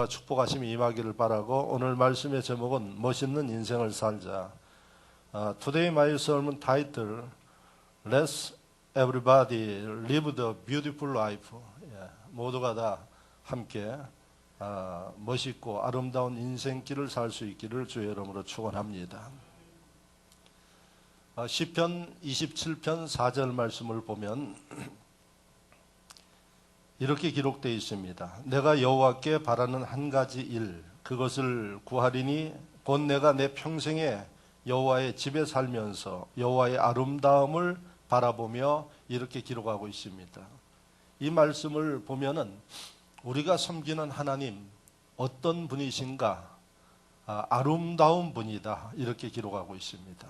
축복하심이 임하기를 바라고, 오늘 말씀의 제목은 멋있는 인생을 살자. Today my sermon title, Let's everybody live the beautiful life. 모두가 다 함께 멋있고 아름다운 인생길을 살 수 있기를 주의 이름으로 축원합니다. 시편 27편 4절 말씀을 보면 이렇게 기록되어 있습니다. 내가 여호와께 바라는 한 가지 일, 그것을 구하리니 곧 내가 내 평생에 여호와의 집에 살면서 여호와의 아름다움을 바라보며, 이렇게 기록하고 있습니다. 이 말씀을 보면은 우리가 섬기는 하나님 어떤 분이신가? 아름다운 분이다, 이렇게 기록하고 있습니다.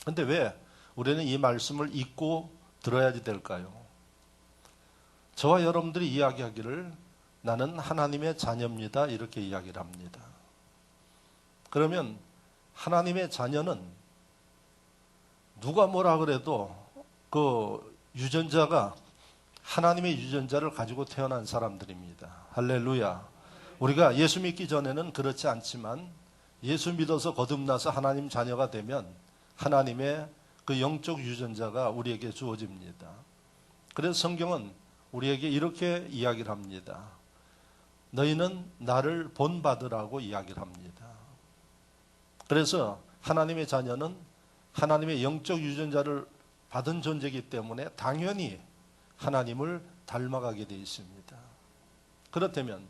그런데 왜 우리는 이 말씀을 읽고 들어야지 될까요? 저와 여러분들이 이야기하기를 나는 하나님의 자녀입니다, 이렇게 이야기를 합니다. 그러면 하나님의 자녀는 누가 뭐라 그래도 그 유전자가 하나님의 유전자를 가지고 태어난 사람들입니다. 할렐루야. 우리가 예수 믿기 전에는 그렇지 않지만 예수 믿어서 거듭나서 하나님 자녀가 되면 하나님의 그 영적 유전자가 우리에게 주어집니다. 그래서 성경은 우리에게 이렇게 이야기를 합니다. 너희는 나를 본받으라고 이야기를 합니다. 그래서 하나님의 자녀는 하나님의 영적 유전자를 받은 존재이기 때문에 당연히 하나님을 닮아가게 되어 있습니다. 그렇다면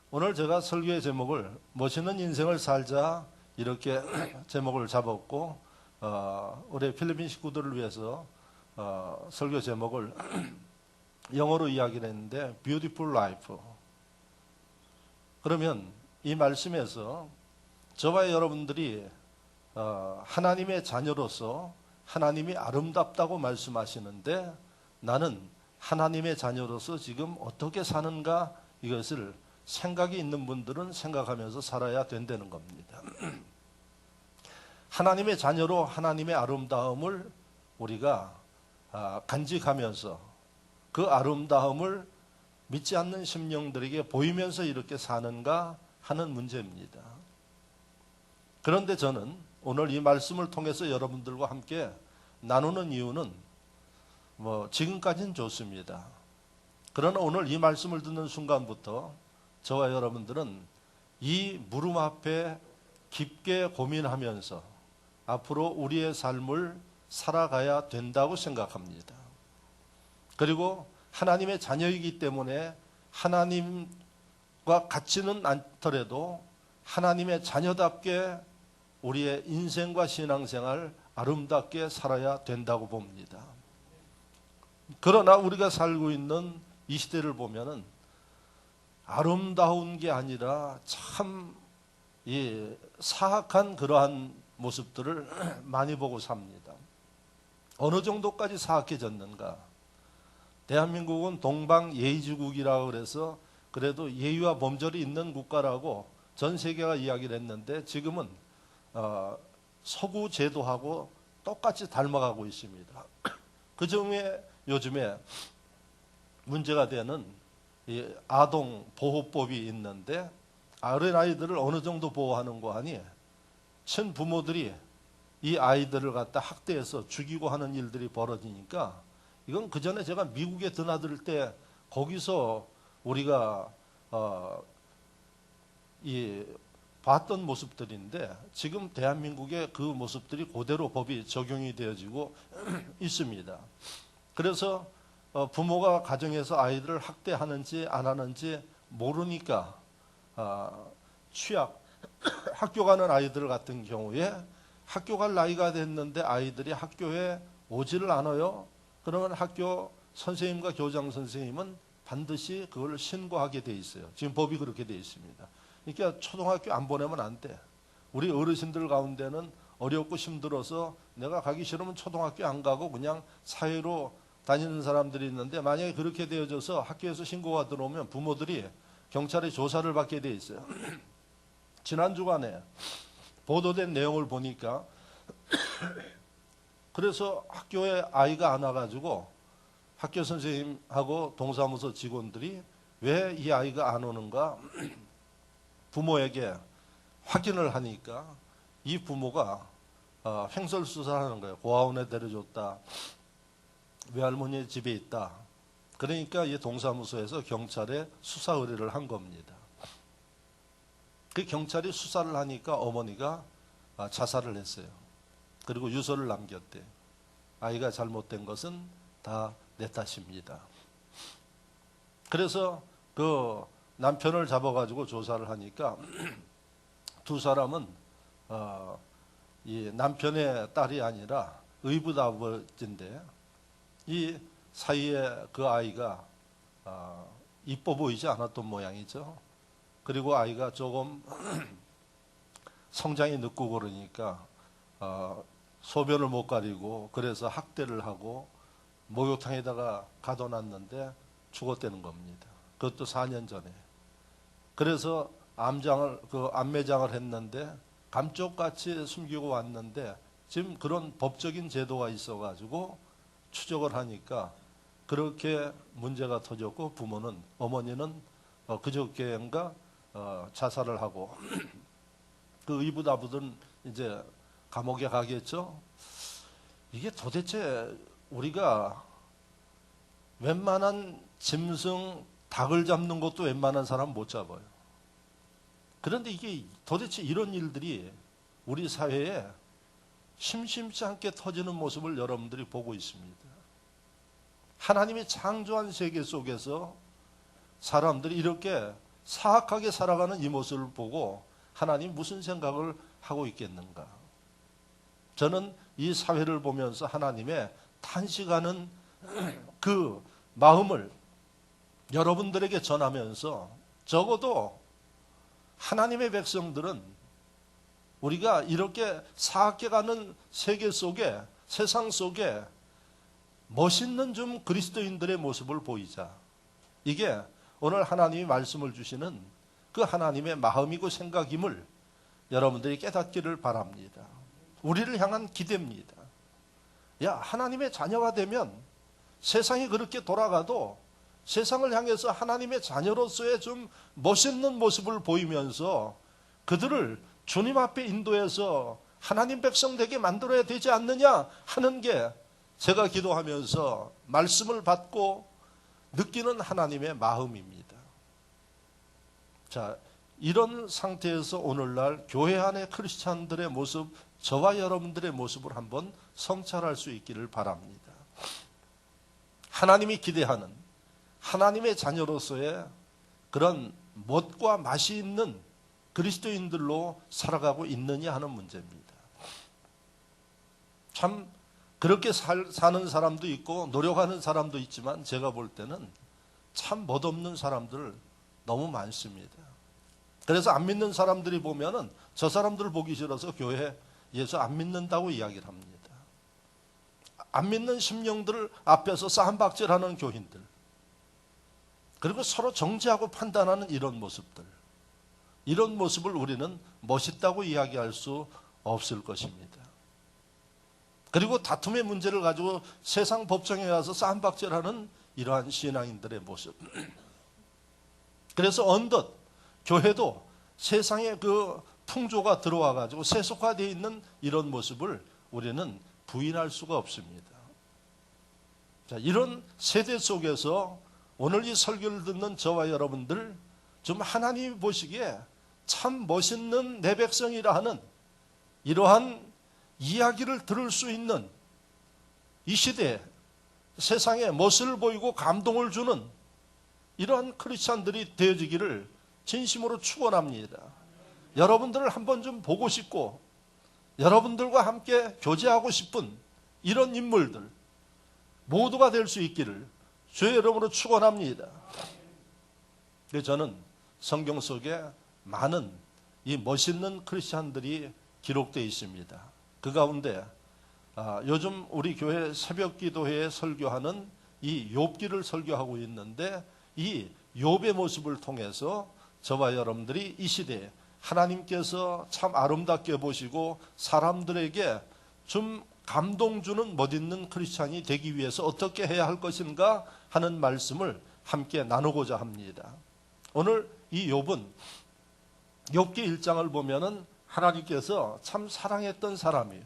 오늘 제가 설교의 제목을 멋있는 인생을 살자, 이렇게 제목을 잡았고, 우리 필리핀 식구들을 위해서 설교 제목을 영어로 이야기를 했는데 Beautiful Life. 그러면 이 말씀에서 저와 여러분들이 하나님의 자녀로서 하나님이 아름답다고 말씀하시는데, 나는 하나님의 자녀로서 지금 어떻게 사는가, 이것을 생각이 있는 분들은 생각하면서 살아야 된다는 겁니다. 하나님의 자녀로 하나님의 아름다움을 우리가 간직하면서 그 아름다움을 믿지 않는 심령들에게 보이면서 이렇게 사는가 하는 문제입니다. 그런데 저는 오늘 이 말씀을 통해서 여러분들과 함께 나누는 이유는 지금까지는 좋습니다. 그러나 오늘 이 말씀을 듣는 순간부터 저와 여러분들은 이 물음 앞에 깊게 고민하면서 앞으로 우리의 삶을 살아가야 된다고 생각합니다. 그리고 하나님의 자녀이기 때문에 하나님과 같지는 않더라도 하나님의 자녀답게 우리의 인생과 신앙생활 아름답게 살아야 된다고 봅니다. 그러나 우리가 살고 있는 이 시대를 보면은 아름다운 게 아니라 참 사악한 그러한 모습들을 많이 보고 삽니다. 어느 정도까지 사악해졌는가? 대한민국은 동방 예의지국이라고 그래서 그래도 예의와 범절이 있는 국가라고 전 세계가 이야기를 했는데, 지금은 서구 제도하고 똑같이 닮아가고 있습니다. 그 중에 요즘에 문제가 되는 이 아동 보호법이 있는데, 어린아이들을 어느 정도 보호하는 거 아니, 친부모들이 이 아이들을 갖다 학대해서 죽이고 하는 일들이 벌어지니까, 이건 그 전에 제가 미국에 드나들 때 거기서 우리가 봤던 모습들인데, 지금 대한민국의 그 모습들이 그대로 법이 적용이 되어지고 있습니다. 그래서 부모가 가정에서 아이들을 학대하는지 안 하는지 모르니까 학교 가는 아이들 같은 경우에 학교 갈 나이가 됐는데 아이들이 학교에 오지를 않아요. 그러면 학교 선생님과 교장 선생님은 반드시 그걸 신고하게 돼 있어요. 지금 법이 그렇게 돼 있습니다. 그러니까 초등학교 안 보내면 안 돼. 우리 어르신들 가운데는 어렵고 힘들어서 내가 가기 싫으면 초등학교 안 가고 그냥 사회로 다니는 사람들이 있는데, 만약에 그렇게 되어져서 학교에서 신고가 들어오면 부모들이 경찰에 조사를 받게 돼 있어요. 지난 주간에 보도된 내용을 보니까 그래서 학교에 아이가 안 와가지고 학교 선생님하고 동사무소 직원들이 왜 이 아이가 안 오는가 부모에게 확인을 하니까 이 부모가 횡설수설하는 거예요. 고아원에 데려줬다. 외할머니 집에 있다. 그러니까 이 동사무소에서 경찰에 수사 의뢰를 한 겁니다. 그 경찰이 수사를 하니까 어머니가 자살을 했어요. 그리고 유서를 남겼대. 아이가 잘못된 것은 다 내 탓입니다. 그래서 그 남편을 잡아가지고 조사를 하니까 두 사람은 이 남편의 딸이 아니라 의붓아버지인데 이 사이에 그 아이가 이뻐 보이지 않았던 모양이죠. 그리고 아이가 조금 성장이 늦고 그러니까 소변을 못 가리고 그래서 학대를 하고 목욕탕에다가 가둬놨는데 죽었다는 겁니다. 그것도 4년 전에. 그래서 암매장을 했는데 감쪽같이 숨기고 왔는데 지금 그런 법적인 제도가 있어가지고 추적을 하니까 그렇게 문제가 터졌고 부모는 어머니는 그저께인가 자살을 하고 그 의붓아버지는 이제 감옥에 가겠죠. 이게 도대체 우리가 웬만한 짐승 닭을 잡는 것도 웬만한 사람 못 잡아요. 그런데 이게 도대체 이런 일들이 우리 사회에 심심치 않게 터지는 모습을 여러분들이 보고 있습니다. 하나님이 창조한 세계 속에서 사람들이 이렇게 사악하게 살아가는 이 모습을 보고 하나님 무슨 생각을 하고 있겠는가? 저는 이 사회를 보면서 하나님의 탄식하는 그 마음을 여러분들에게 전하면서 적어도 하나님의 백성들은 우리가 이렇게 사악해 가는 세계 속에 세상 속에 멋있는 좀 그리스도인들의 모습을 보이자. 이게 오늘 하나님이 말씀을 주시는 그 하나님의 마음이고 생각임을 여러분들이 깨닫기를 바랍니다. 우리를 향한 기대입니다. 야, 하나님의 자녀가 되면 세상이 그렇게 돌아가도 세상을 향해서 하나님의 자녀로서의 좀 멋있는 모습을 보이면서 그들을 주님 앞에 인도해서 하나님 백성 되게 만들어야 되지 않느냐 하는 게 제가 기도하면서 말씀을 받고 느끼는 하나님의 마음입니다. 자, 이런 상태에서 오늘날 교회 안의 크리스찬들의 모습, 저와 여러분들의 모습을 한번 성찰할 수 있기를 바랍니다. 하나님이 기대하는 하나님의 자녀로서의 그런 멋과 맛이 있는 그리스도인들로 살아가고 있느냐 하는 문제입니다. 참 그렇게 사는 사람도 있고 노력하는 사람도 있지만 제가 볼 때는 참 멋없는 사람들 너무 많습니다. 그래서 안 믿는 사람들이 보면은 저 사람들을 보기 싫어서 교회 예수 안 믿는다고 이야기를 합니다. 안 믿는 심령들 앞에서 싸움박질하는 교인들, 그리고 서로 정죄하고 판단하는 이런 모습들, 이런 모습을 우리는 멋있다고 이야기할 수 없을 것입니다. 그리고 다툼의 문제를 가지고 세상 법정에 가서 싸움박질하는 이러한 신앙인들의 모습. 그래서 언덧 교회도 세상에 그 풍조가 들어와 가지고 세속화되어 있는 이런 모습을 우리는 부인할 수가 없습니다. 자, 이런 세대 속에서 오늘 이 설교를 듣는 저와 여러분들 좀 하나님이 보시기에 참 멋있는 내 백성이라 하는 이러한 이야기를 들을 수 있는 이 시대에 세상에 멋을 보이고 감동을 주는 이러한 크리스찬들이 되어지기를 진심으로 축원합니다. 여러분들을 한번 좀 보고 싶고 여러분들과 함께 교제하고 싶은 이런 인물들 모두가 될 수 있기를 주의 이름으로 축원합니다. 그래서 저는 성경 속에 많은 이 멋있는 크리스찬들이 기록되어 있습니다. 그 가운데 요즘 우리 교회 새벽기도회에 설교하는 이 욥기를 설교하고 있는데 이 욥의 모습을 통해서 저와 여러분들이 이 시대에 하나님께서 참 아름답게 보시고 사람들에게 좀 감동 주는 멋있는 크리스찬이 되기 위해서 어떻게 해야 할 것인가 하는 말씀을 함께 나누고자 합니다. 오늘 이 욥은 욥기 1장을 보면은 하나님께서 참 사랑했던 사람이에요.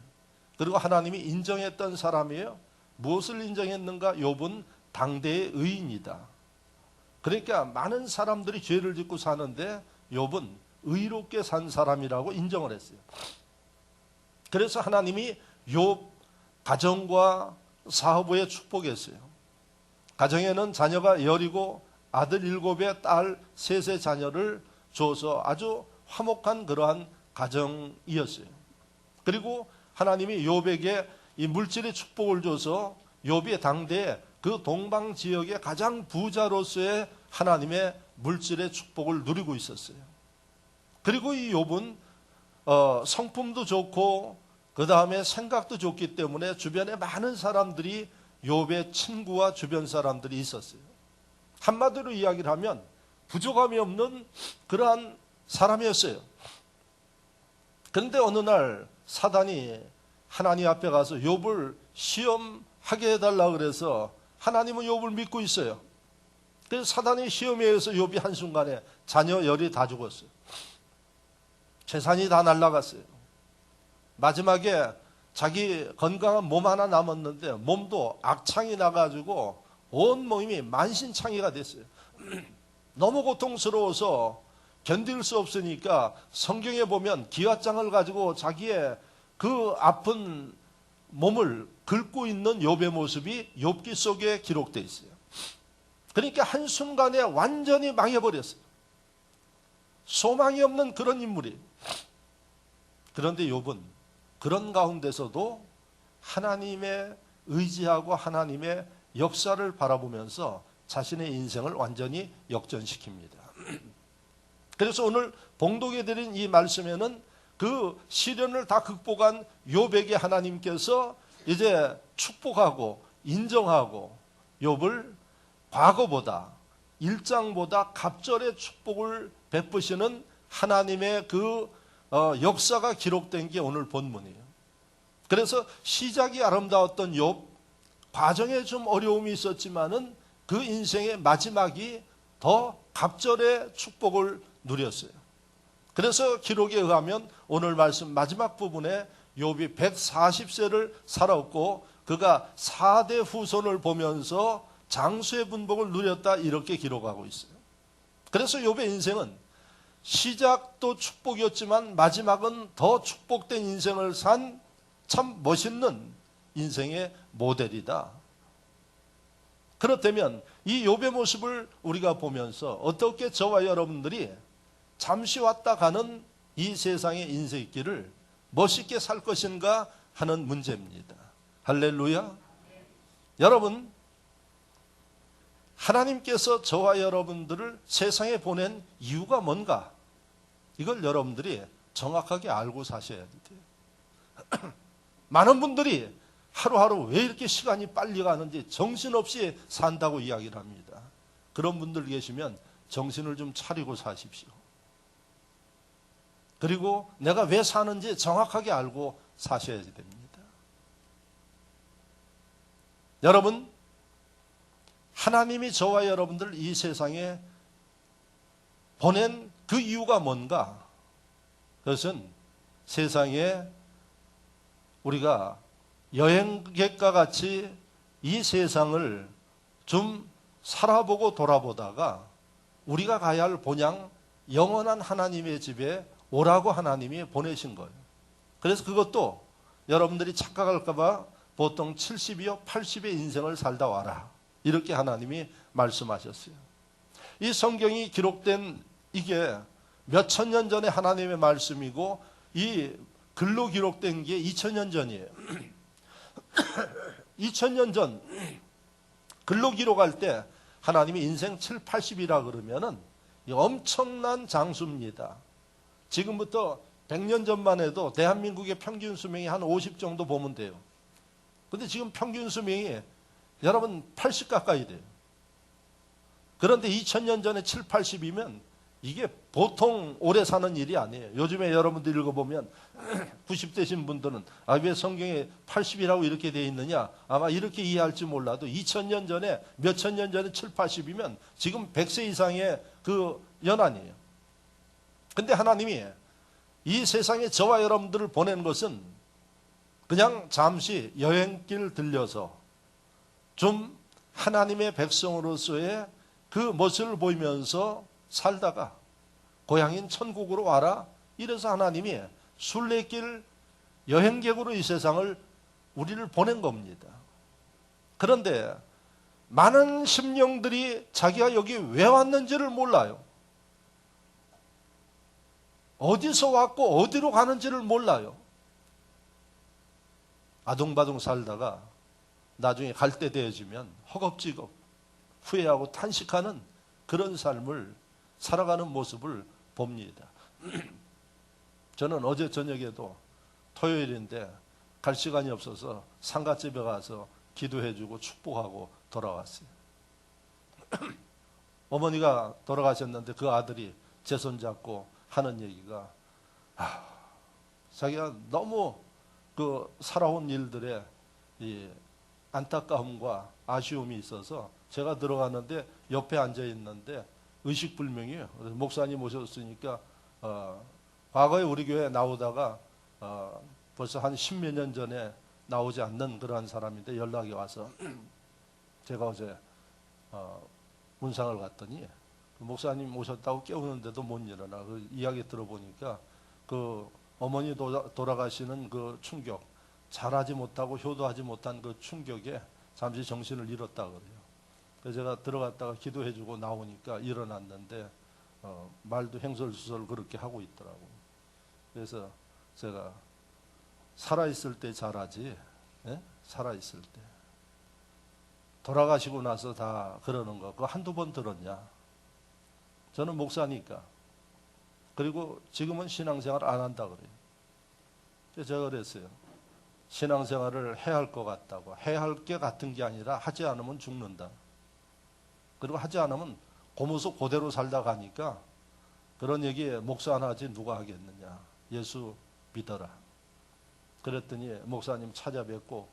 그리고 하나님이 인정했던 사람이에요. 무엇을 인정했는가? 욥은 당대의 의인이다. 그러니까 많은 사람들이 죄를 짓고 사는데 욥은 의롭게 산 사람이라고 인정을 했어요. 그래서 하나님이 욥 가정과 사업에 축복했어요. 가정에는 자녀가 10이고 아들 7에 딸 3의 자녀를 줘서 아주 화목한 그러한 가정이었어요. 그리고 하나님이 욥에게 이 물질의 축복을 줘서 욥이 당대에 그 동방 지역의 가장 부자로서의 하나님의 물질의 축복을 누리고 있었어요. 그리고 이 욥은 성품도 좋고 그 다음에 생각도 좋기 때문에 주변에 많은 사람들이 욥의 친구와 주변 사람들이 있었어요. 한마디로 이야기를 하면 부족함이 없는 그러한 사람이었어요. 그런데 어느 날 사단이 하나님 앞에 가서 욥을 시험하게 해달라 그래서 하나님은 욥을 믿고 있어요. 그래서 사단이 시험에 의해서 욥이 한순간에 자녀 10이 다 죽었어요. 재산이 다 날아갔어요. 마지막에 자기 건강한 몸 하나 남았는데 몸도 악창이 나가지고 온 몸이 만신창이가 됐어요. 너무 고통스러워서 견딜 수 없으니까 성경에 보면 기와장을 가지고 자기의 그 아픈 몸을 긁고 있는 욥의 모습이 욥기 속에 기록되어 있어요. 그러니까 한순간에 완전히 망해버렸어요. 소망이 없는 그런 인물이. 그런데 욥은 그런 가운데서도 하나님의 의지하고 하나님의 역사를 바라보면서 자신의 인생을 완전히 역전시킵니다. 그래서 오늘 봉독해 드린 이 말씀에는 그 시련을 다 극복한 욥에게 하나님께서 이제 축복하고 인정하고 욥을 과거보다 1장보다 갑절의 축복을 베푸시는 하나님의 그 역사가 기록된 게 오늘 본문이에요. 그래서 시작이 아름다웠던 욥, 과정에 좀 어려움이 있었지만은 그 인생의 마지막이 더 갑절의 축복을 누렸어요. 그래서 기록에 의하면 오늘 말씀 마지막 부분에 욥이 140세를 살았고 그가 4대 후손을 보면서 장수의 분복을 누렸다 이렇게 기록하고 있어요. 그래서 욥의 인생은 시작도 축복이었지만 마지막은 더 축복된 인생을 산 참 멋있는 인생의 모델이다. 그렇다면 이 욥의 모습을 우리가 보면서 어떻게 저와 여러분들이 잠시 왔다 가는 이 세상의 인생길을 멋있게 살 것인가 하는 문제입니다. 할렐루야. 여러분, 하나님께서 저와 여러분들을 세상에 보낸 이유가 뭔가? 이걸 여러분들이 정확하게 알고 사셔야 돼요. 많은 분들이 하루하루 왜 이렇게 시간이 빨리 가는지 정신없이 산다고 이야기를 합니다. 그런 분들 계시면 정신을 좀 차리고 사십시오. 그리고 내가 왜 사는지 정확하게 알고 사셔야 됩니다. 여러분, 하나님이 저와 여러분들 이 세상에 보낸 그 이유가 뭔가? 그것은 세상에 우리가 여행객과 같이 이 세상을 좀 살아보고 돌아보다가 우리가 가야 할 본향 영원한 하나님의 집에 오라고 하나님이 보내신 거예요. 그래서 그것도 여러분들이 착각할까 봐 보통 70이요 80의 인생을 살다 와라 이렇게 하나님이 말씀하셨어요. 이 성경이 기록된 이게 몇천 년 전에 하나님의 말씀이고 이 글로 기록된 게 2000년 전이에요. 2000년 전 글로 기록할 때 하나님이 인생 7, 80이라 그러면은 엄청난 장수입니다. 지금부터 100년 전만 해도 대한민국의 평균 수명이 한 50 정도 보면 돼요. 근데 지금 평균 수명이 여러분 80 가까이 돼요. 그런데 2000년 전에 7, 80이면 이게 보통 오래 사는 일이 아니에요. 요즘에 여러분들 읽어보면 90대신 분들은 왜 성경에 80이라고 이렇게 되어 있느냐, 아마 이렇게 이해할지 몰라도 2000년 전에, 몇천 년 전에 7, 80이면 지금 100세 이상의 그 연한이에요. 근데 하나님이 이 세상에 저와 여러분들을 보낸 것은 그냥 잠시 여행길 들려서 좀 하나님의 백성으로서의 그 모습을 보이면서 살다가 고향인 천국으로 와라, 이래서 하나님이 순례길 여행객으로 이 세상을 우리를 보낸 겁니다. 그런데 많은 심령들이 자기가 여기 왜 왔는지를 몰라요. 어디서 왔고 어디로 가는지를 몰라요. 아둥바둥 살다가 나중에 갈 때 되어지면 허겁지겁 후회하고 탄식하는 그런 삶을 살아가는 모습을 봅니다. 저는 어제 저녁에도 토요일인데 갈 시간이 없어서 상가집에 가서 기도해주고 축복하고 돌아왔어요. 어머니가 돌아가셨는데 그 아들이 제 손 잡고 하는 얘기가, 자기가 너무 그 살아온 일들에 이 안타까움과 아쉬움이 있어서 제가 들어가는데 옆에 앉아 있는데 의식불명이에요. 그래서 목사님 오셨으니까 과거에 우리 교회 나오다가 벌써 한 10몇 년 전에 나오지 않는 그러한 사람인데 연락이 와서 제가 어제 문상을 갔더니 목사님 오셨다고 깨우는데도 못 일어나. 그 이야기 들어보니까 그 어머니 돌아가시는 그 충격, 잘하지 못하고 효도하지 못한 그 충격에 잠시 정신을 잃었다 그래요. 그래서 제가 들어갔다가 기도해주고 나오니까 일어났는데 말도 횡설수설 그렇게 하고 있더라고요. 그래서 제가 살아있을 때 잘하지, 예? 살아있을 때. 돌아가시고 나서 다 그러는 거, 그거 한두 번 들었냐? 저는 목사니까. 그리고 지금은 신앙생활 안 한다 그래요. 그래서 제가 그랬어요. 신앙생활을 해야 할 것 같다고. 해야 할 게 같은 게 아니라 하지 않으면 죽는다. 그리고 하지 않으면 고무소 그대로 살다 가니까 그런 얘기에 목사 안 하지 누가 하겠느냐. 예수 믿어라. 그랬더니 목사님 찾아뵙고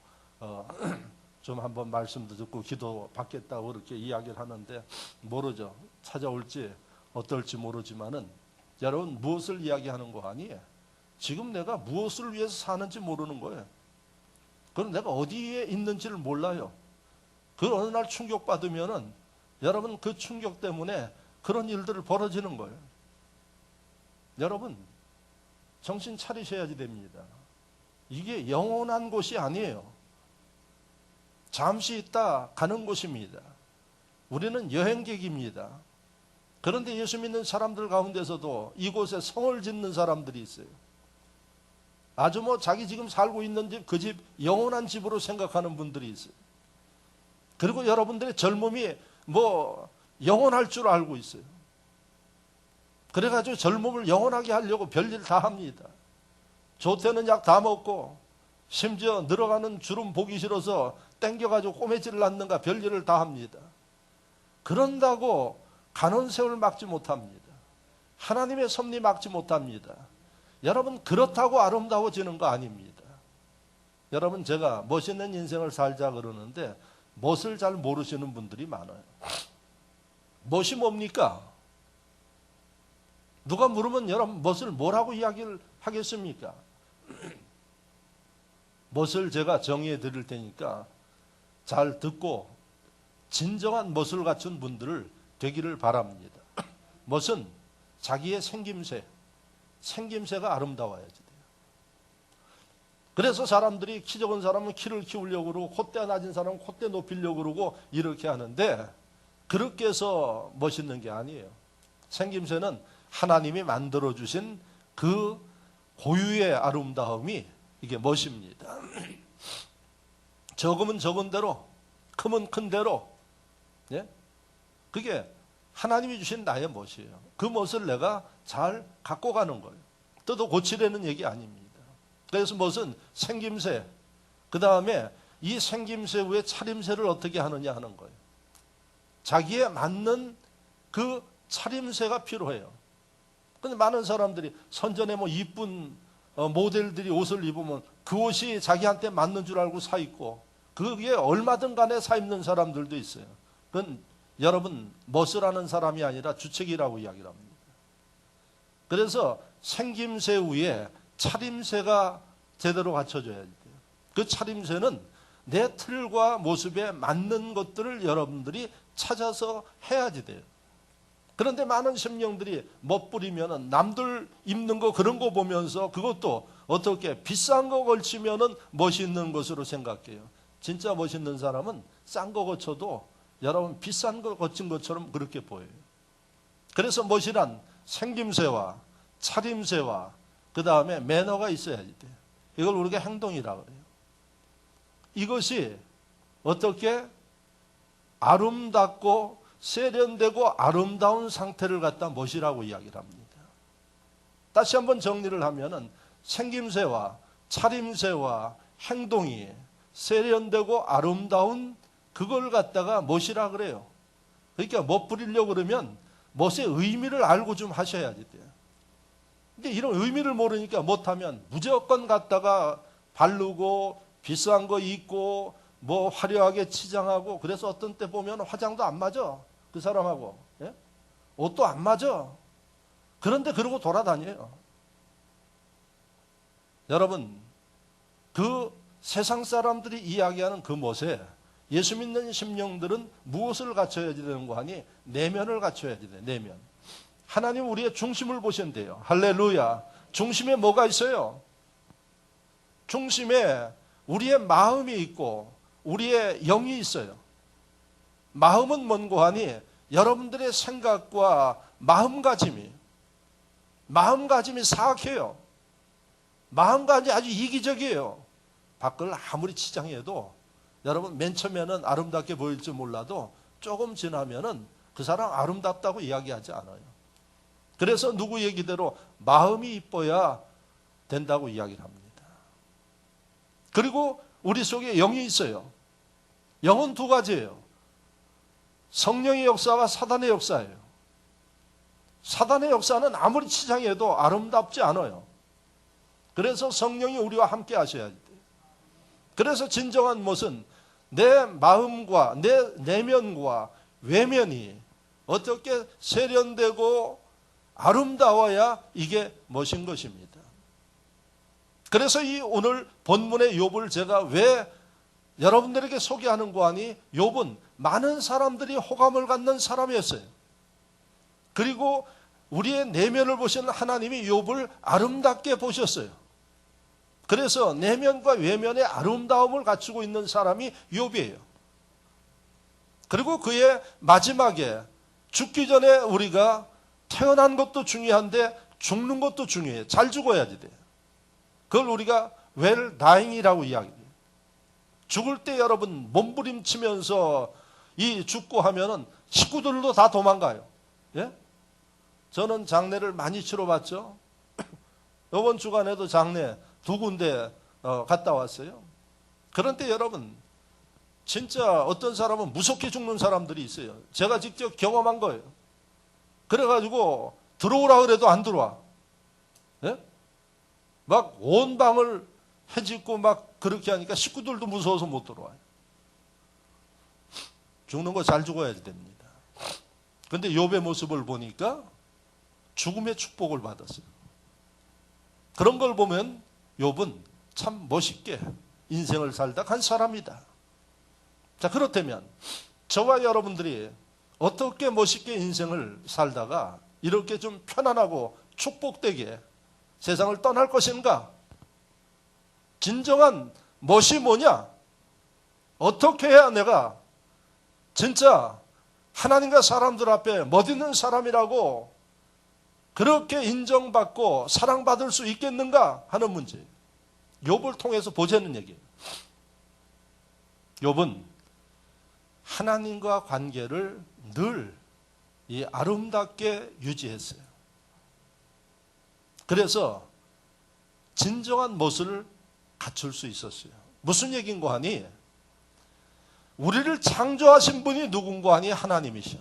좀 한번 말씀도 듣고 기도 받겠다고 그렇게 이야기를 하는데 모르죠. 찾아올지 어떨지 모르지만은 여러분 무엇을 이야기하는 거 아니에요. 지금 내가 무엇을 위해서 사는지 모르는 거예요. 그럼 내가 어디에 있는지를 몰라요. 그 어느 날 충격받으면은 여러분 그 충격 때문에 그런 일들을 벌어지는 거예요. 여러분 정신 차리셔야지 됩니다. 이게 영원한 곳이 아니에요. 잠시 있다 가는 곳입니다. 우리는 여행객입니다. 그런데 예수 믿는 사람들 가운데서도 이곳에 성을 짓는 사람들이 있어요. 아주 자기 지금 살고 있는 집, 그 집 영원한 집으로 생각하는 분들이 있어요. 그리고 여러분들의 젊음이 영원할 줄 알고 있어요. 그래가지고 젊음을 영원하게 하려고 별일 다 합니다. 좋다는 약 다 먹고 심지어 늘어가는 주름 보기 싫어서 땡겨가지고 꼬매질을 낳는가 별일을 다 합니다. 그런다고 가는 세월 막지 못합니다. 하나님의 섭리 막지 못합니다. 여러분 그렇다고 아름다워지는 거 아닙니다. 여러분 제가 멋있는 인생을 살자 그러는데 멋을 잘 모르시는 분들이 많아요. 멋이 뭡니까? 누가 물으면 여러분 멋을 뭐라고 이야기를 하겠습니까? 멋을 제가 정의해 드릴 테니까 잘 듣고 진정한 멋을 갖춘 분들을 되기를 바랍니다. 멋은 자기의 생김새가 아름다워야지 돼요. 그래서 사람들이 키 적은 사람은 키를 키우려고 그러고 콧대 낮은 사람은 콧대 높이려고 그러고 이렇게 하는데 그렇게 해서 멋있는 게 아니에요. 생김새는 하나님이 만들어주신 그 고유의 아름다움이 이게 멋입니다. 적으면 적은 대로, 크면 큰 대로, 예? 그게 하나님이 주신 나의 멋이에요. 그 멋을 내가 잘 갖고 가는 거예요. 또 고치려는 얘기 아닙니다. 그래서 멋은 생김새, 그 다음에 이 생김새 후에 차림새를 어떻게 하느냐 하는 거예요. 자기에 맞는 그 차림새가 필요해요. 근데 많은 사람들이 선전에 뭐 이쁜 모델들이 옷을 입으면 그 옷이 자기한테 맞는 줄 알고 사 입고 그게 얼마든 간에 사 입는 사람들도 있어요. 그건 여러분 멋을 사람이 아니라 주책이라고 이야기를 합니다. 그래서 생김새 위에 차림새가 제대로 갖춰져야 돼요. 그 차림새는 내 틀과 모습에 맞는 것들을 여러분들이 찾아서 해야지 돼요. 그런데 많은 심령들이 멋부리면은 남들 입는 거 그런 거 보면서 그것도 어떻게 비싼 거 걸치면은 멋있는 것으로 생각해요. 진짜 멋있는 사람은 싼 거 거쳐도 여러분 비싼 거 거친 것처럼 그렇게 보여요. 그래서 멋이란 생김새와 차림새와 그 다음에 매너가 있어야지 돼요. 이걸 우리가 행동이라고 그래요. 이것이 어떻게 아름답고 세련되고 아름다운 상태를 갖다 멋이라고 이야기를 합니다. 다시 한번 정리를 하면은 생김새와 차림새와 행동이 세련되고 아름다운 그걸 갖다가 멋이라 그래요. 그러니까 멋 부리려고 그러면 멋의 의미를 알고 좀 하셔야지 돼요. 근데 이런 의미를 모르니까 못하면 무조건 갖다가 바르고 비싼 거 입고 뭐 화려하게 치장하고 그래서 어떤 때 보면 화장도 안 맞아. 그 사람하고. 예? 옷도 안 맞아. 그런데 그러고 돌아다녀요. 여러분 그 세상 사람들이 이야기하는 그 멋에 예수 믿는 심령들은 무엇을 갖춰야 되는 거 하니 내면을 갖춰야 돼. 내면. 하나님 우리의 중심을 보신대요. 할렐루야. 중심에 뭐가 있어요? 중심에 우리의 마음이 있고 우리의 영이 있어요. 마음은 뭔고 하니 여러분들의 생각과 마음가짐이 사악해요. 마음가짐이 아주 이기적이에요. 밖을 아무리 치장해도 여러분 맨 처음에는 아름답게 보일지 몰라도 조금 지나면은 그 사람 아름답다고 이야기하지 않아요. 그래서 누구 얘기대로 마음이 이뻐야 된다고 이야기를 합니다. 그리고 우리 속에 영이 있어요. 영은 두 가지예요. 성령의 역사와 사단의 역사예요. 사단의 역사는 아무리 치장해도 아름답지 않아요. 그래서 성령이 우리와 함께 하셔야 돼요. 그래서 진정한 멋은 내 마음과 내 내면과 외면이 어떻게 세련되고 아름다워야 이게 멋인 것입니다. 그래서 이 오늘 본문의 욥을 제가 왜 여러분들에게 소개하는 거 아니 욥은 많은 사람들이 호감을 갖는 사람이었어요. 그리고 우리의 내면을 보시는 하나님이 욥을 아름답게 보셨어요. 그래서 내면과 외면의 아름다움을 갖추고 있는 사람이 욥이에요. 그리고 그의 마지막에 죽기 전에 우리가 태어난 것도 중요한데 죽는 것도 중요해요. 잘 죽어야지 돼요. 그걸 우리가 well dying이라고 이야기해요. 죽을 때 여러분 몸부림치면서 이 죽고 하면은 식구들도 다 도망가요. 예? 저는 장례를 많이 치러봤죠. 이번 주간에도 장례 2군데 갔다 왔어요. 그런데 여러분 진짜 어떤 사람은 무섭게 죽는 사람들이 있어요. 제가 직접 경험한 거예요. 그래가지고 들어오라 그래도 안 들어와. 예? 막 온 방을 해짓고 막 그렇게 하니까 식구들도 무서워서 못 들어와요. 죽는 거 잘 죽어야 됩니다. 그런데 욥의 모습을 보니까 죽음의 축복을 받았어요. 그런 걸 보면 욥은 참 멋있게 인생을 살다 간 사람이다. 자, 그렇다면 저와 여러분들이 어떻게 멋있게 인생을 살다가 이렇게 좀 편안하고 축복되게 세상을 떠날 것인가? 진정한 멋이 뭐냐? 어떻게 해야 내가 진짜 하나님과 사람들 앞에 멋있는 사람이라고 그렇게 인정받고 사랑받을 수 있겠는가 하는 문제. 욥을 통해서 보자는 얘기예요. 욥은 하나님과 관계를 늘 이 아름답게 유지했어요. 그래서 진정한 멋을 갖출 수 있었어요. 무슨 얘기인고 하니 우리를 창조하신 분이 누군고 하니 하나님이셔.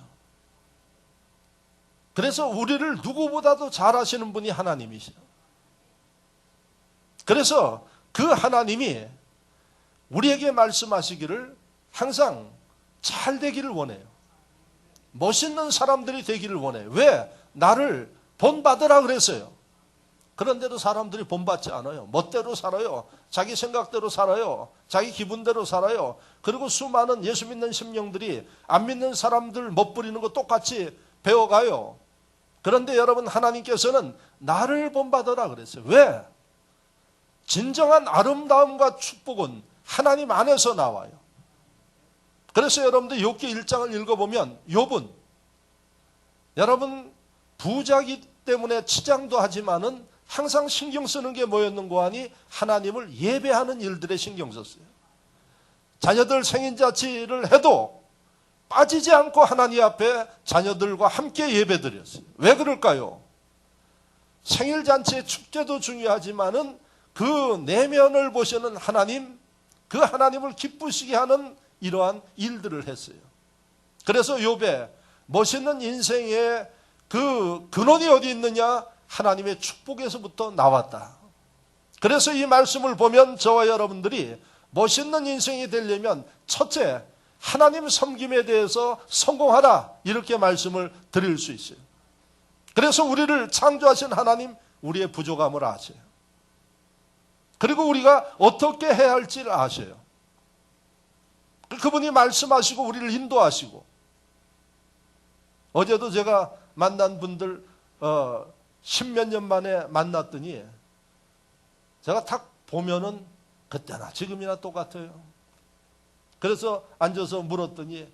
그래서 우리를 누구보다도 잘 아시는 분이 하나님이시죠. 그래서 그 하나님이 우리에게 말씀하시기를 항상 잘 되기를 원해요. 멋있는 사람들이 되기를 원해요. 왜? 나를 본받으라 그랬어요. 그런데도 사람들이 본받지 않아요. 멋대로 살아요. 자기 생각대로 살아요. 자기 기분대로 살아요. 그리고 수많은 예수 믿는 심령들이 안 믿는 사람들 멋부리는 거 똑같이 배워가요. 그런데 여러분, 하나님께서는 나를 본받으라 그랬어요. 왜? 진정한 아름다움과 축복은 하나님 안에서 나와요. 그래서 여러분들 욥기 1장을 읽어보면 욥은 여러분 부자기 때문에 치장도 하지만은 항상 신경 쓰는 게 뭐였는고 하니 하나님을 예배하는 일들에 신경 썼어요. 자녀들 생인잔치를 해도 빠지지 않고 하나님 앞에 자녀들과 함께 예배드렸어요. 왜 그럴까요? 생일잔치의 축제도 중요하지만은 그 내면을 보시는 하나님, 그 하나님을 기쁘시게 하는 이러한 일들을 했어요. 그래서 욥의 멋있는 인생의 그 근원이 어디 있느냐? 하나님의 축복에서부터 나왔다. 그래서 이 말씀을 보면 저와 여러분들이 멋있는 인생이 되려면 첫째, 하나님 섬김에 대해서 성공하라, 이렇게 말씀을 드릴 수 있어요. 그래서 우리를 창조하신 하나님, 우리의 부족함을 아세요. 그리고 우리가 어떻게 해야 할지를 아셔요. 그분이 말씀하시고 우리를 인도하시고, 어제도 제가 만난 분들 10몇 년 만에 만났더니 제가 딱 보면은 그때나 지금이나 똑같아요. 그래서 앉아서 물었더니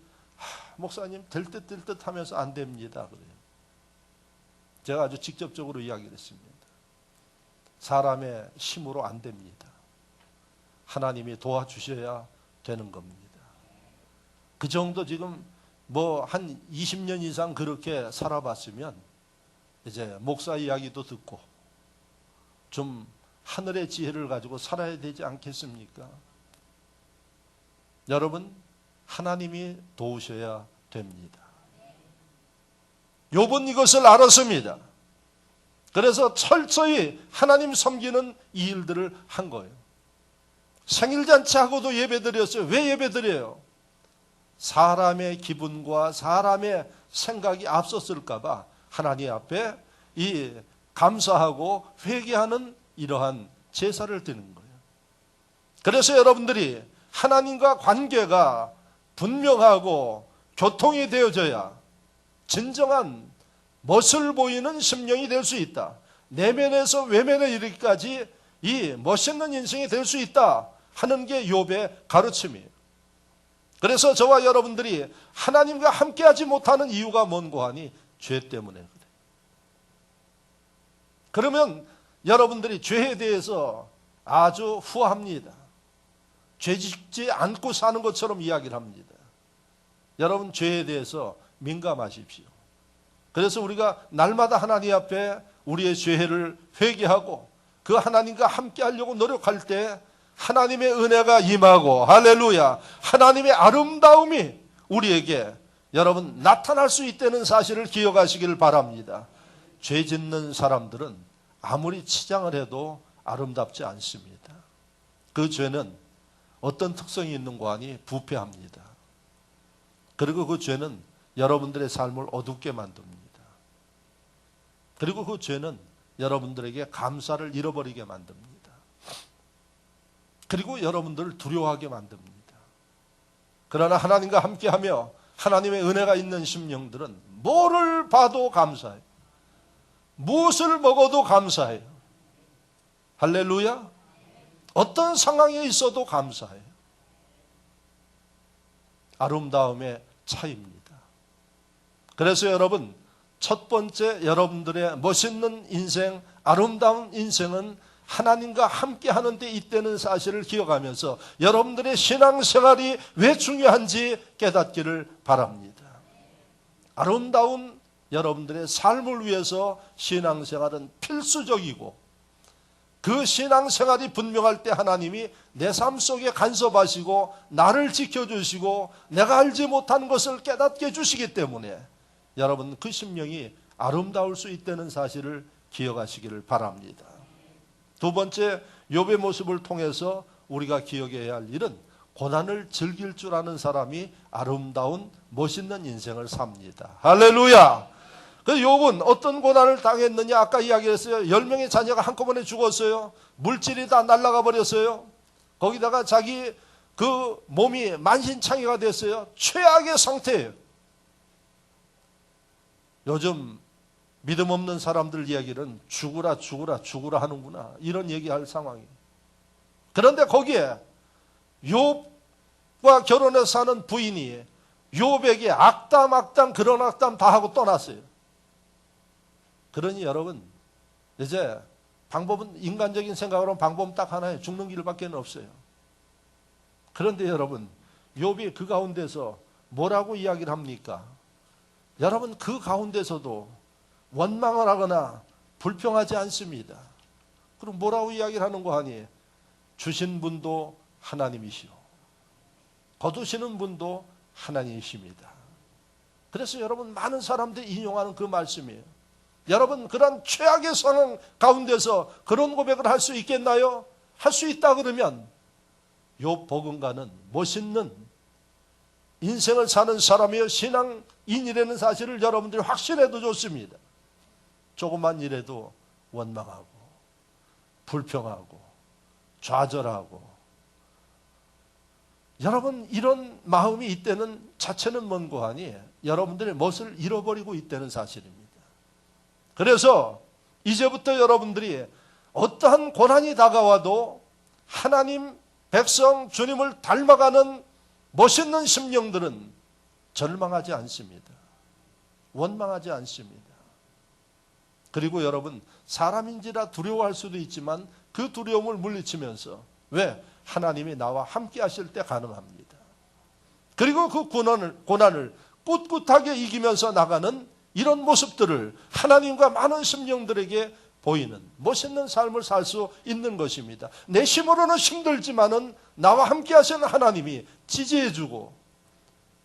목사님 될 듯 될 듯 하면서 안 됩니다 그래요. 제가 아주 직접적으로 이야기를 했습니다. 사람의 힘으로 안 됩니다. 하나님이 도와주셔야 되는 겁니다. 그 정도 지금 뭐 한 20년 이상 그렇게 살아봤으면 이제 목사 이야기도 듣고 좀 하늘의 지혜를 가지고 살아야 되지 않겠습니까? 여러분, 하나님이 도우셔야 됩니다. 욥은 이것을 알았습니다. 그래서 철저히 하나님 섬기는 이 일들을 한 거예요. 생일잔치하고도 예배드렸어요. 왜 예배드려요? 사람의 기분과 사람의 생각이 앞섰을까 봐 하나님 앞에 이 감사하고 회개하는 이러한 제사를 드리는 거예요. 그래서 여러분들이 하나님과 관계가 분명하고 교통이 되어져야 진정한 멋을 보이는 심령이 될 수 있다. 내면에서 외면에 이르기까지 이 멋있는 인생이 될 수 있다 하는 게 욥의 가르침이에요. 그래서 저와 여러분들이 하나님과 함께하지 못하는 이유가 뭔고 하니 죄 때문에 그래. 그러면 여러분들이 죄에 대해서 아주 후합니다. 죄 짓지 않고 사는 것처럼 이야기를 합니다. 여러분, 죄에 대해서 민감하십시오. 그래서 우리가 날마다 하나님 앞에 우리의 죄를 회개하고 그 하나님과 함께 하려고 노력할 때 하나님의 은혜가 임하고, 할렐루야, 하나님의 아름다움이 우리에게 여러분 나타날 수 있다는 사실을 기억하시길 바랍니다. 죄 짓는 사람들은 아무리 치장을 해도 아름답지 않습니다. 그 죄는 어떤 특성이 있는고 하니 부패합니다. 그리고 그 죄는 여러분들의 삶을 어둡게 만듭니다. 그리고 그 죄는 여러분들에게 감사를 잃어버리게 만듭니다. 그리고 여러분들을 두려워하게 만듭니다. 그러나 하나님과 함께하며 하나님의 은혜가 있는 심령들은 뭐를 봐도 감사해요. 무엇을 먹어도 감사해요. 할렐루야. 어떤 상황에 있어도 감사해요. 아름다움의 차이입니다. 그래서 여러분, 첫 번째 여러분들의 멋있는 인생, 아름다운 인생은 하나님과 함께 하는 데 있다는 사실을 기억하면서 여러분들의 신앙생활이 왜 중요한지 깨닫기를 바랍니다. 아름다운 여러분들의 삶을 위해서 신앙생활은 필수적이고, 그 신앙생활이 분명할 때 하나님이 내 삶 속에 간섭하시고 나를 지켜주시고 내가 알지 못한 것을 깨닫게 해주시기 때문에 여러분, 그 심령이 아름다울 수 있다는 사실을 기억하시기를 바랍니다. 두 번째, 욥의 모습을 통해서 우리가 기억해야 할 일은 고난을 즐길 줄 아는 사람이 아름다운 멋있는 인생을 삽니다. 할렐루야. 그래서 욥은 어떤 고난을 당했느냐, 아까 이야기했어요. 10명의 자녀가 한꺼번에 죽었어요. 물질이 다 날아가 버렸어요. 거기다가 자기 그 몸이 만신창이가 됐어요. 최악의 상태예요. 요즘 믿음 없는 사람들 이야기는 죽으라 죽으라 죽으라 하는구나, 이런 얘기할 상황이에요. 그런데 거기에 욥과 결혼해서 사는 부인이 욥에게 악담 그런 악담 다 하고 떠났어요. 그러니 여러분, 이제 방법은, 인간적인 생각으로는 방법은 딱 하나예요. 죽는 길밖에 없어요. 그런데 여러분, 욥이 그 가운데서 뭐라고 이야기를 합니까? 여러분, 그 가운데서도 원망을 하거나 불평하지 않습니다. 그럼 뭐라고 이야기를 하는 거 아니에요? 주신 분도 하나님이시오, 거두시는 분도 하나님이십니다. 그래서 여러분, 많은 사람들이 인용하는 그 말씀이에요. 여러분, 그런 최악의 상황 가운데서 그런 고백을 할 수 있겠나요? 할 수 있다 그러면 욥 복음가는 멋있는 인생을 사는 사람이요, 신앙인이라는 사실을 여러분들이 확신해도 좋습니다. 조금만 일해도 원망하고 불평하고 좌절하고, 여러분 이런 마음이 이때는 자체는 먼 거 아니에요. 여러분들의 멋을 잃어버리고 있다는 사실입니다. 그래서 이제부터 여러분들이 어떠한 고난이 다가와도 하나님 백성 주님을 닮아가는 멋있는 심령들은 절망하지 않습니다. 원망하지 않습니다. 그리고 여러분, 사람인지라 두려워할 수도 있지만 그 두려움을 물리치면서, 왜? 하나님이 나와 함께 하실 때 가능합니다. 그리고 그 고난을 꿋꿋하게 이기면서 나가는 이런 모습들을 하나님과 많은 심령들에게 보이는 멋있는 삶을 살 수 있는 것입니다. 내 힘으로는 힘들지만은 나와 함께 하시는 하나님이 지지해주고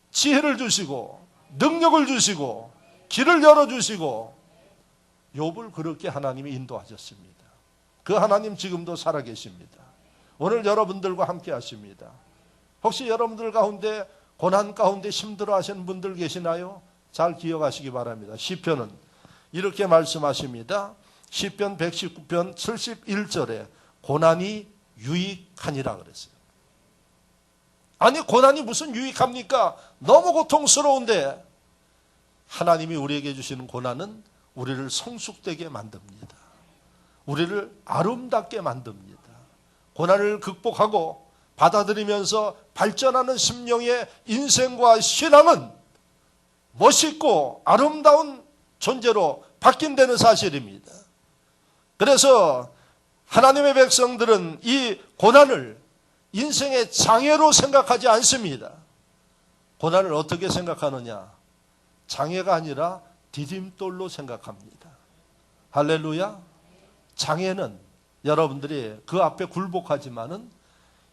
지혜를 주시고 능력을 주시고 길을 열어주시고, 욥을 그렇게 하나님이 인도하셨습니다. 그 하나님 지금도 살아계십니다. 오늘 여러분들과 함께 하십니다. 혹시 여러분들 가운데 고난 가운데 힘들어 하시는 분들 계시나요? 잘 기억하시기 바랍니다. 시편은 이렇게 말씀하십니다. 시편 119편 71절에 고난이 유익하니라 그랬어요. 아니, 고난이 무슨 유익합니까? 너무 고통스러운데 하나님이 우리에게 주시는 고난은 우리를 성숙되게 만듭니다. 우리를 아름답게 만듭니다. 고난을 극복하고 받아들이면서 발전하는 심령의 인생과 신앙은 멋있고 아름다운 존재로 바뀐다는 사실입니다. 그래서 하나님의 백성들은 이 고난을 인생의 장애로 생각하지 않습니다. 고난을 어떻게 생각하느냐? 장애가 아니라 디딤돌로 생각합니다. 할렐루야. 장애는 여러분들이 그 앞에 굴복하지만은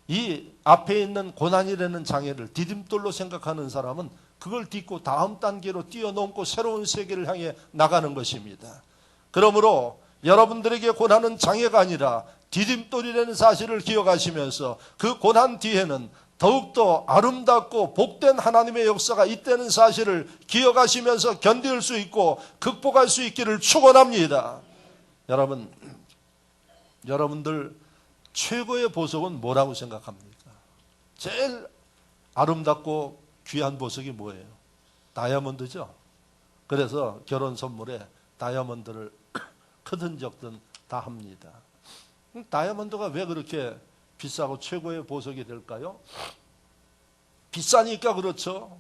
이 앞에 있는 고난이라는 장애를 디딤돌로 생각하는 사람은 그걸 딛고 다음 단계로 뛰어넘고 새로운 세계를 향해 나가는 것입니다. 그러므로 여러분들에게 고난은 장애가 아니라 디딤돌이라는 사실을 기억하시면서 그 고난 뒤에는 더욱더 아름답고 복된 하나님의 역사가 있다는 사실을 기억하시면서 견딜 수 있고 극복할 수 있기를 축원합니다. 여러분들 최고의 보석은 뭐라고 생각합니까? 제일 아름답고 귀한 보석이 뭐예요? 다이아몬드죠. 그래서 결혼 선물에 다이아몬드를 크든 적든 다 합니다. 다이아몬드가 왜 그렇게 비싸고 최고의 보석이 될까요? 비싸니까 그렇죠.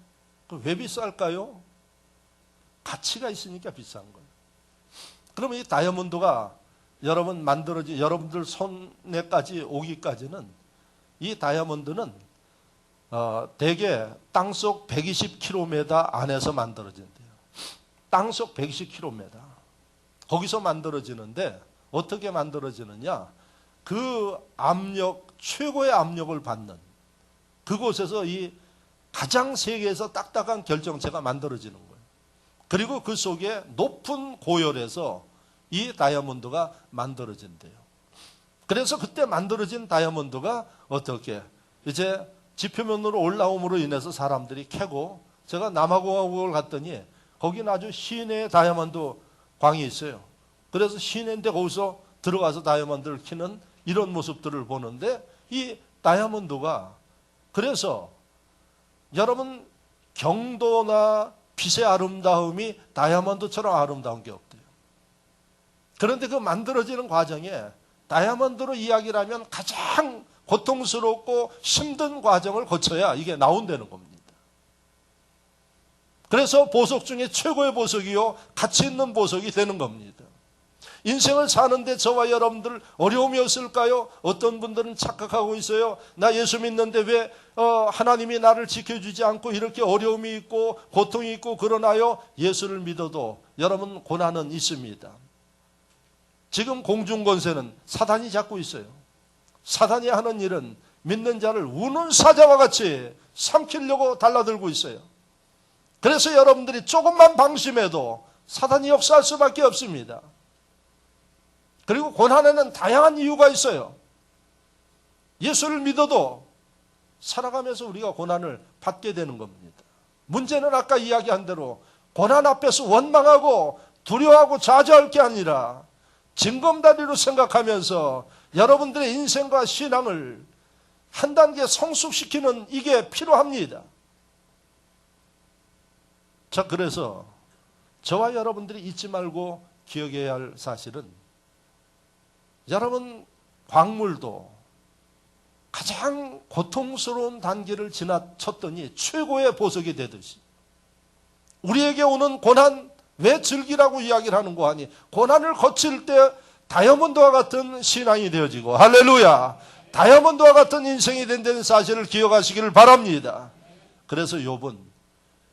왜 비쌀까요? 가치가 있으니까 비싼 거예요. 그러면 이 다이아몬드가 여러분들 손에까지 오기까지는 이 다이아몬드는 대개 땅속 120km 안에서 만들어진대요. 땅속 120km. 거기서 만들어지는데 어떻게 만들어지느냐? 그 압력, 최고의 압력을 받는 그곳에서 이 가장 세계에서 딱딱한 결정체가 만들어지는 거예요. 그리고 그 속에 높은 고열에서 이 다이아몬드가 만들어진대요. 그래서 그때 만들어진 다이아몬드가 어떻게 이제 지표면으로 올라옴으로 인해서 사람들이 캐고, 제가 남아공화국을 갔더니 거기는 아주 시내에 다이아몬드 광이 있어요. 그래서 시내인데 거기서 들어가서 다이아몬드를 키는 이런 모습들을 보는데, 이 다이아몬드가, 그래서 여러분 경도나 빛의 아름다움이 다이아몬드처럼 아름다운 게 없대요. 그런데 그 만들어지는 과정에 다이아몬드로 이야기를 하면 가장 고통스럽고 힘든 과정을 거쳐야 이게 나온다는 겁니다. 그래서 보석 중에 최고의 보석이요, 가치 있는 보석이 되는 겁니다. 인생을 사는데 저와 여러분들 어려움이 없을까요? 어떤 분들은 착각하고 있어요. 나 예수 믿는데 왜 하나님이 나를 지켜주지 않고 이렇게 어려움이 있고 고통이 있고 그러나요? 예수를 믿어도 여러분 고난은 있습니다. 지금 공중권세는 사단이 잡고 있어요. 사단이 하는 일은 믿는 자를 우는 사자와 같이 삼키려고 달라들고 있어요. 그래서 여러분들이 조금만 방심해도 사단이 역사할 수밖에 없습니다. 그리고 고난에는 다양한 이유가 있어요. 예수를 믿어도 살아가면서 우리가 고난을 받게 되는 겁니다. 문제는 아까 이야기한 대로 고난 앞에서 원망하고 두려워하고 좌절할 게 아니라 징검다리로 생각하면서 여러분들의 인생과 신앙을 한 단계 성숙시키는 이게 필요합니다. 자, 그래서 저와 여러분들이 잊지 말고 기억해야 할 사실은, 여러분 광물도 가장 고통스러운 단계를 지나쳤더니 최고의 보석이 되듯이, 우리에게 오는 고난 왜 즐기라고 이야기를 하는 거 아니? 고난을 거칠 때 다이아몬드와 같은 신앙이 되어지고, 할렐루야, 다이아몬드와 같은 인생이 된다는 사실을 기억하시기를 바랍니다. 그래서 욥은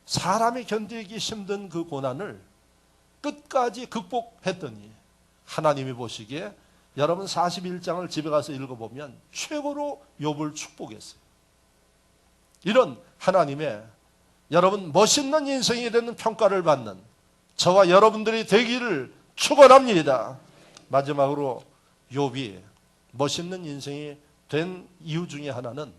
사람이 견디기 힘든 그 고난을 끝까지 극복했더니 하나님이 보시기에, 여러분 41장을 집에 가서 읽어보면 최고로 욥을 축복했어요. 이런 하나님의 여러분 멋있는 인생이 되는 평가를 받는 저와 여러분들이 되기를 축원합니다. 마지막으로 욥이 멋있는 인생이 된 이유 중에 하나는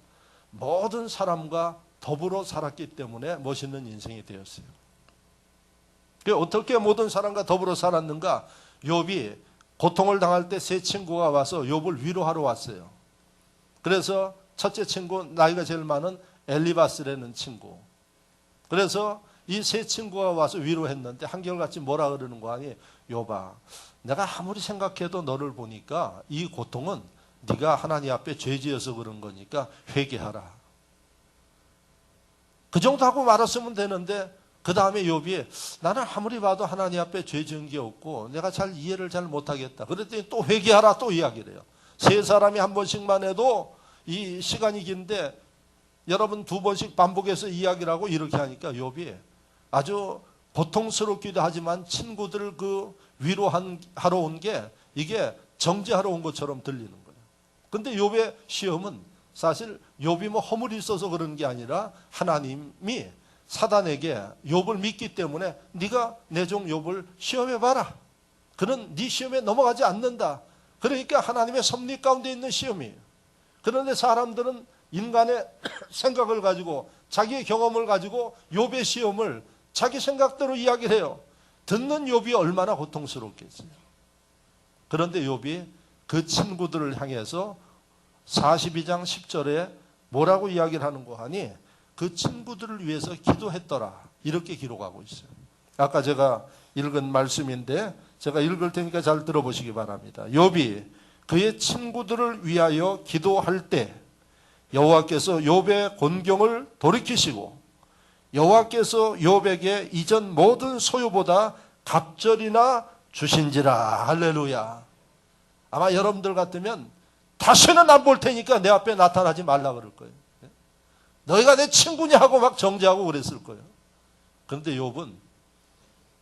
모든 사람과 더불어 살았기 때문에 멋있는 인생이 되었어요. 어떻게 모든 사람과 더불어 살았는가? 욥이 고통을 당할 때 세 친구가 와서 욥을 위로하러 왔어요. 그래서 첫째 친구, 나이가 제일 많은 엘리바스라는 친구. 그래서 이 세 친구가 와서 위로했는데 한결같이 뭐라 그러는 거 아니? 욥아, 내가 아무리 생각해도 너를 보니까 이 고통은 네가 하나님 앞에 죄지어서 그런 거니까 회개하라. 그 정도 하고 말았으면 되는데, 그 다음에 욥이 나는 아무리 봐도 하나님 앞에 죄 지은 게 없고 내가 잘 이해를 잘 못하겠다. 그랬더니 또 회개하라 또 이야기를 해요. 세 사람이 한 번씩만 해도 이 시간이 긴데 여러분 두 번씩 반복해서 이야기를 하고 이렇게 하니까 욥이 아주 고통스럽기도 하지만 친구들을 그 위로하러 온 게 이게 정죄하러 온 것처럼 들리는 거예요. 근데 욥의 시험은 사실 욥이 뭐 허물이 있어서 그런 게 아니라 하나님이 사단에게 욥을 믿기 때문에 네가 내 종 욥을 시험해봐라. 그는 네 시험에 넘어가지 않는다. 그러니까 하나님의 섭리 가운데 있는 시험이에요. 그런데 사람들은 인간의 생각을 가지고 자기의 경험을 가지고 욥의 시험을 자기 생각대로 이야기를 해요. 듣는 욥이 얼마나 고통스럽겠어요. 그런데 욥이 그 친구들을 향해서 42장 10절에 뭐라고 이야기를 하는 거 하니? 그 친구들을 위해서 기도했더라. 이렇게 기록하고 있어요. 아까 제가 읽은 말씀인데 제가 읽을 테니까 잘 들어보시기 바랍니다. 욥이 그의 친구들을 위하여 기도할 때 여호와께서 욥의 곤경을 돌이키시고 여호와께서 욥에게 이전 모든 소유보다 갑절이나 주신지라. 할렐루야. 아마 여러분들 같으면 다시는 안 볼 테니까 내 앞에 나타나지 말라 그럴 거예요. 너희가 내 친구냐 하고 막 정죄하고 그랬을 거예요. 그런데 욥은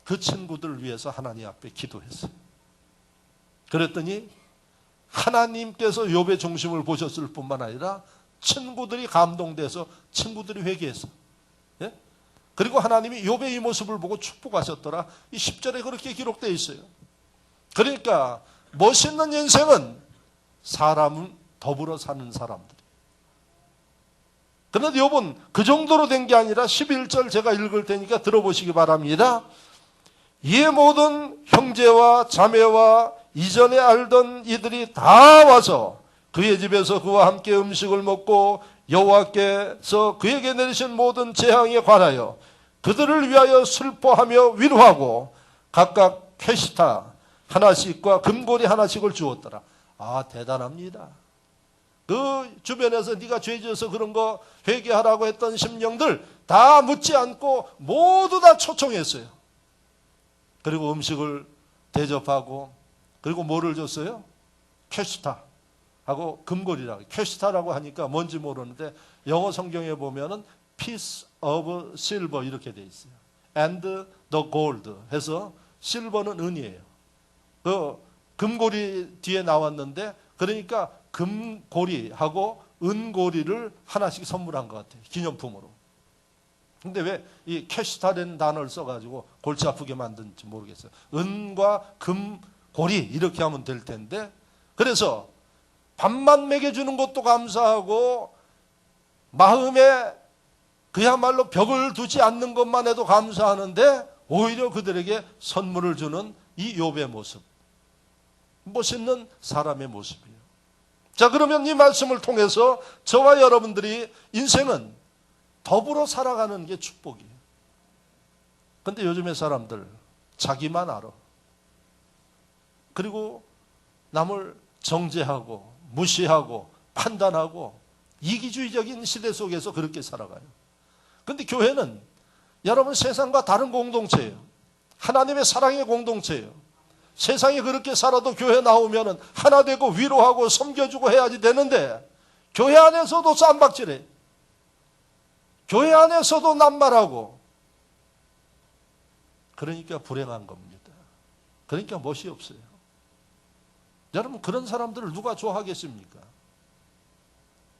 그 친구들을 위해서 하나님 앞에 기도했어요. 그랬더니 하나님께서 욥의 중심을 보셨을 뿐만 아니라 친구들이 감동돼서 친구들이 회개했어요. 예? 그리고 하나님이 욥의 이 모습을 보고 축복하셨더라. 이 10절에 그렇게 기록되어 있어요. 그러니까 멋있는 인생은 사람은 더불어 사는 사람들. 그런데 욥은 그 정도로 된 게 아니라 11절 제가 읽을 테니까 들어보시기 바랍니다. 이에 모든 형제와 자매와 이전에 알던 이들이 다 와서 그의 집에서 그와 함께 음식을 먹고 여호와께서 그에게 내리신 모든 재앙에 관하여 그들을 위하여 슬퍼하며 위로하고 각각 쾌시타 하나씩과 금고리 하나씩을 주었더라. 아, 대단합니다. 그 주변에서 네가 죄 지어서 그런 거 회개하라고 했던 심령들 다 묻지 않고 모두 다 초청했어요. 그리고 음식을 대접하고, 그리고 뭐를 줬어요? 쾌시타 하고 금고리라고. 쾌시타라고 하니까 뭔지 모르는데 영어 성경에 보면은 piece of silver 이렇게 돼 있어요. and the gold 해서 실버는 은이에요. 그 금고리 뒤에 나왔는데, 그러니까 금고리하고 은고리를 하나씩 선물한 것 같아요. 기념품으로. 근데 왜 이 캐시타라는 단어를 써가지고 골치 아프게 만든지 모르겠어요. 은과 금고리 이렇게 하면 될 텐데, 그래서 밥만 먹여주는 것도 감사하고 마음에 그야말로 벽을 두지 않는 것만 해도 감사하는데 오히려 그들에게 선물을 주는 이 욥의 모습, 멋있는 사람의 모습이에요. 자, 그러면 이 말씀을 통해서 저와 여러분들이 인생은 더불어 살아가는 게 축복이에요. 그런데 요즘의 사람들 자기만 알아. 그리고 남을 정죄하고 무시하고 판단하고 이기주의적인 시대 속에서 그렇게 살아가요. 그런데 교회는 여러분 세상과 다른 공동체예요. 하나님의 사랑의 공동체예요. 세상이 그렇게 살아도 교회 나오면 하나 되고 위로하고 섬겨주고 해야지 되는데, 교회 안에서도 쌈박질해. 교회 안에서도 낱말하고. 그러니까 불행한 겁니다. 그러니까 멋이 없어요. 여러분, 그런 사람들을 누가 좋아하겠습니까?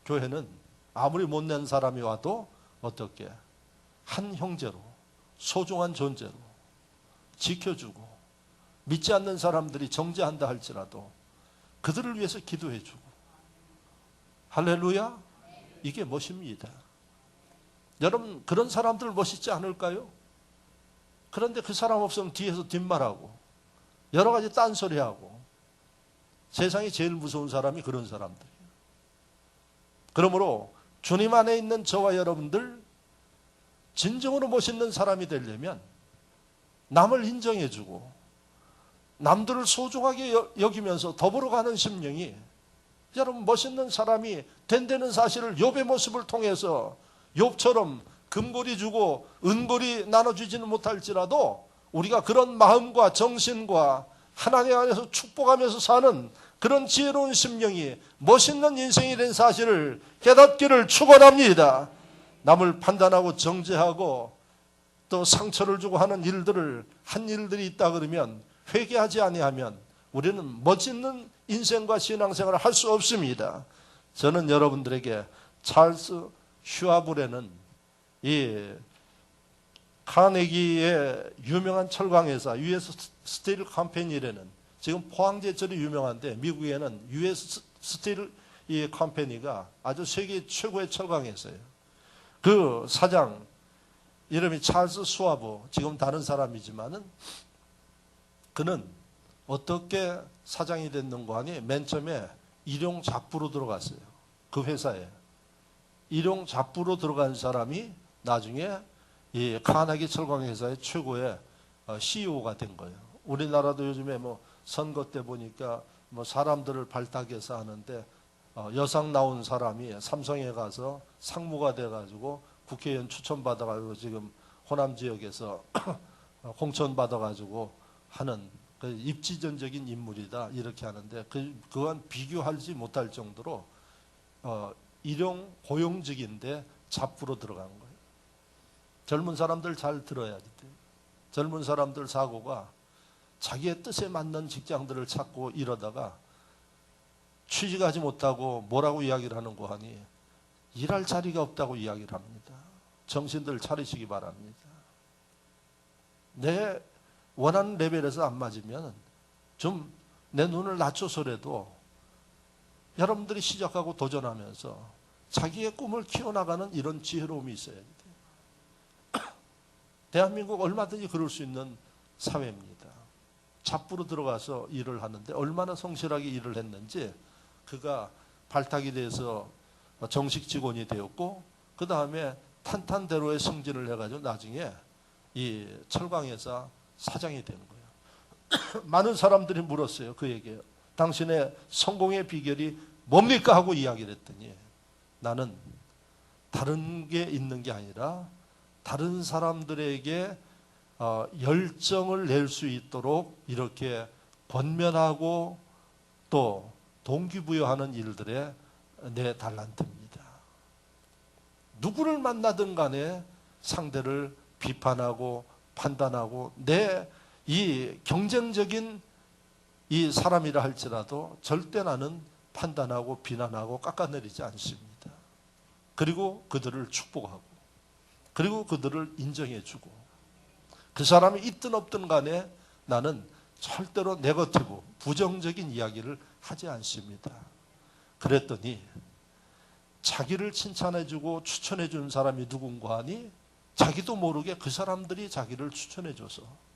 교회는 아무리 못낸 사람이 와도 어떻게 한 형제로, 소중한 존재로 지켜주고, 믿지 않는 사람들이 정죄한다 할지라도 그들을 위해서 기도해주고. 할렐루야. 이게 멋입니다. 여러분, 그런 사람들 멋있지 않을까요? 그런데 그 사람 없으면 뒤에서 뒷말하고 여러 가지 딴소리하고. 세상에 제일 무서운 사람이 그런 사람들이에요. 그러므로 주님 안에 있는 저와 여러분들, 진정으로 멋있는 사람이 되려면 남을 인정해주고 남들을 소중하게 여기면서 더불어 가는 심령이, 여러분, 멋있는 사람이 된다는 사실을 욥의 모습을 통해서, 욥처럼 금고리 주고 은고리 나눠주지는 못할지라도 우리가 그런 마음과 정신과 하나님 안에서 축복하면서 사는 그런 지혜로운 심령이 멋있는 인생이 된 사실을 깨닫기를 축원합니다. 남을 판단하고 정죄하고 또 상처를 주고 하는 일들을 한 일들이 있다 그러면, 회개하지 아니하면 우리는 멋있는 인생과 신앙생활을 할 수 없습니다. 저는 여러분들에게 찰스 슈아브레는 이 카네기의 유명한 철강회사 US 스틸 컴퍼니라는, 지금 포항제철이 유명한데 미국에는 US 스틸 이 컴퍼니가 아주 세계 최고의 철강회사예요. 그 사장 이름이 찰스 슈아브, 지금 다른 사람이지만은, 그는 어떻게 사장이 됐는가 하니 맨 처음에 일용 잡부로 들어갔어요. 그 회사에 일용 잡부로 들어간 사람이 나중에 이 카네기 철강회사의 최고의 CEO가 된 거예요. 우리나라도 요즘에 뭐 선거 때 보니까 뭐 사람들을 발탁해서 하는데, 여상 나온 사람이 삼성에 가서 상무가 돼가지고 국회의원 추천받아가지고 지금 호남 지역에서 공천 받아가지고 하는 그 입지전적인 인물이다 이렇게 하는데, 그건 비교하지 못할 정도로 일용 고용직인데 잡부로 들어간 거예요. 젊은 사람들 잘 들어야 돼요. 젊은 사람들 사고가 자기의 뜻에 맞는 직장들을 찾고 이러다가 취직하지 못하고 뭐라고 이야기를 하는 거 하니 일할 자리가 없다고 이야기를 합니다. 정신들 차리시기 바랍니다. 내 원하는 레벨에서 안 맞으면 좀 내 눈을 낮춰서라도 여러분들이 시작하고 도전하면서 자기의 꿈을 키워나가는 이런 지혜로움이 있어야 돼요. 대한민국 얼마든지 그럴 수 있는 사회입니다. 잡부로 들어가서 일을 하는데 얼마나 성실하게 일을 했는지 그가 발탁이 돼서 정식 직원이 되었고 그 다음에 탄탄대로의 승진을 해가지고 나중에 이 철강회사 사장이 된 거예요. 많은 사람들이 물었어요. 그에게 당신의 성공의 비결이 뭡니까? 하고 이야기를 했더니 나는 다른 게 있는 게 아니라 다른 사람들에게 열정을 낼 수 있도록 이렇게 권면하고 또 동기부여하는 일들에 내 달란트입니다. 누구를 만나든 간에 상대를 비판하고 판단하고 내 이 경쟁적인 이 사람이라 할지라도 절대 나는 판단하고 비난하고 깎아내리지 않습니다. 그리고 그들을 축복하고 그리고 그들을 인정해주고 그 사람이 있든 없든 간에 나는 절대로 네거티브 부정적인 이야기를 하지 않습니다. 그랬더니 자기를 칭찬해주고 추천해준 사람이 누군가 하니 자기도 모르게 그 사람들이 자기를 추천해줘서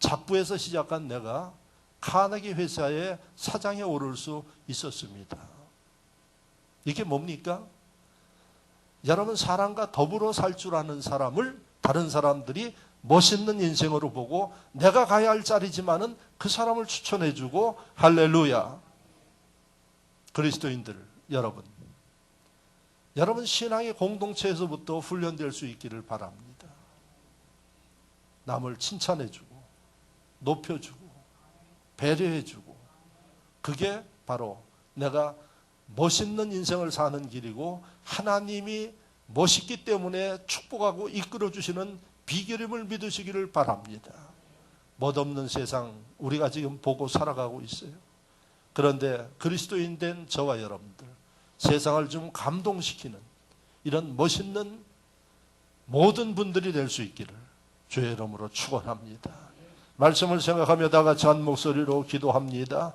잡부에서 시작한 내가 카네기 회사의 사장에 오를 수 있었습니다. 이게 뭡니까? 여러분 사람과 더불어 살 줄 아는 사람을 다른 사람들이 멋있는 인생으로 보고 내가 가야 할 자리지만은 그 사람을 추천해주고 할렐루야. 그리스도인들 여러분 신앙의 공동체에서부터 훈련될 수 있기를 바랍니다. 남을 칭찬해주고 높여주고 배려해주고 그게 바로 내가 멋있는 인생을 사는 길이고 하나님이 멋있기 때문에 축복하고 이끌어주시는 비결임을 믿으시기를 바랍니다. 멋없는 세상 우리가 지금 보고 살아가고 있어요. 그런데 그리스도인 된 저와 여러분들 세상을 좀 감동시키는 이런 멋있는 모든 분들이 될 수 있기를 주의 이름으로 축원합니다. 말씀을 생각하며 다 같이 한 목소리로 기도합니다.